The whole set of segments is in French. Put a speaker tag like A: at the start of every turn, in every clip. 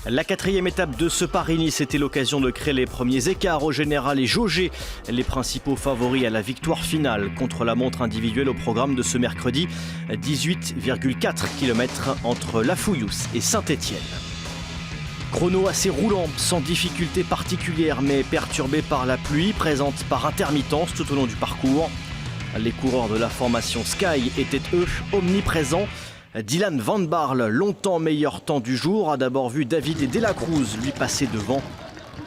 A: La 4e étape de ce Paris-Nice était l'occasion de créer les premiers écarts au général et jauger les principaux favoris à la victoire finale contre la montre individuelle au programme de ce mercredi. 18,4 km entre La Fouillouse et Saint-Étienne. Chrono assez roulant, sans difficulté particulière mais perturbé par la pluie, présente par intermittence tout au long du parcours. Les coureurs de la formation Sky étaient eux omniprésents. Dylan Van Baarle, longtemps meilleur temps du jour, a d'abord vu David de la Cruz lui passer devant.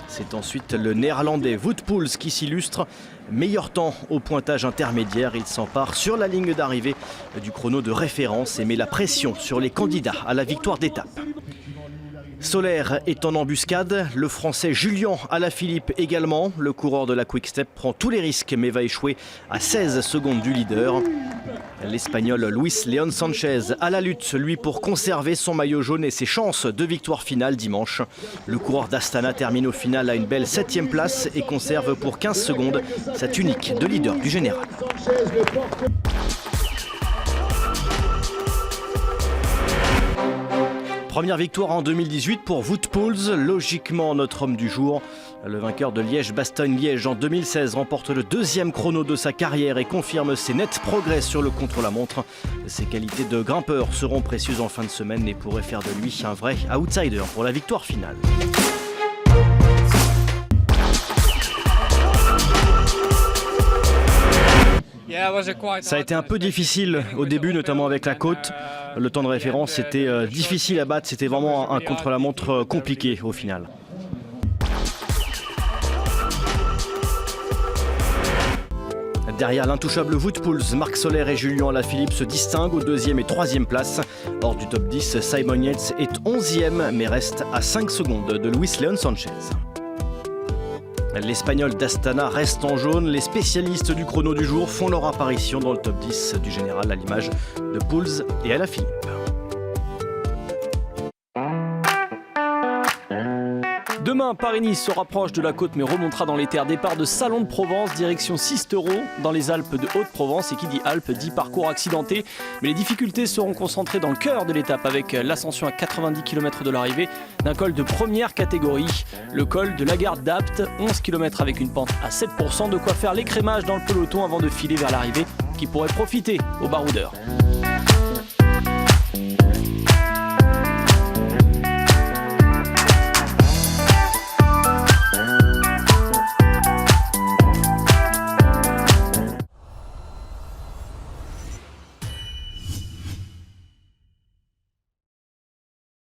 A: C'est ensuite le néerlandais Wout Poels qui s'illustre. Meilleur temps au pointage intermédiaire, il s'empare sur la ligne d'arrivée du chrono de référence et met la pression sur les candidats à la victoire d'étape. Soler est en embuscade, le français Julian Alaphilippe également. Le coureur de la Quick Step prend tous les risques mais va échouer à 16 secondes du leader. L'Espagnol Luis León Sánchez à la lutte, lui, pour conserver son maillot jaune et ses chances de victoire finale dimanche. Le coureur d'Astana termine au final à une belle 7e place et conserve pour 15 secondes sa tunique de leader du général. Première victoire en 2018 pour Wout Poels, logiquement notre homme du jour. Le vainqueur de Liège-Bastogne-Liège en 2016 remporte le 2e chrono de sa carrière et confirme ses nets progrès sur le contre-la-montre. Ses qualités de grimpeur seront précieuses en fin de semaine et pourraient faire de lui un vrai outsider pour la victoire finale. Ça a été un peu difficile au début, notamment avec la côte. Le temps de référence était difficile à battre, c'était vraiment un contre-la-montre compliqué au final. Derrière l'intouchable Wout Poels, Marc Soler et Julian Alaphilippe se distinguent aux 2e et 3e places. Hors du top 10, Simon Yates est 11e mais reste à 5 secondes de Luis León Sánchez. L'Espagnol d'Astana reste en jaune. Les spécialistes du chrono du jour font leur apparition dans le top 10 du général à l'image de Poels et Alaphilippe.
B: Demain, Paris-Nice se rapproche de la côte mais remontera dans les terres. Départ de Salon de Provence, direction Sisteron, dans les Alpes de Haute-Provence. Et qui dit Alpes dit parcours accidenté. Mais les difficultés seront concentrées dans le cœur de l'étape avec l'ascension à 90 km de l'arrivée d'un col de première catégorie. Le col de la Garde d'Apt, 11 km avec une pente à 7%. De quoi faire l'écrémage dans le peloton avant de filer vers l'arrivée qui pourrait profiter aux baroudeurs.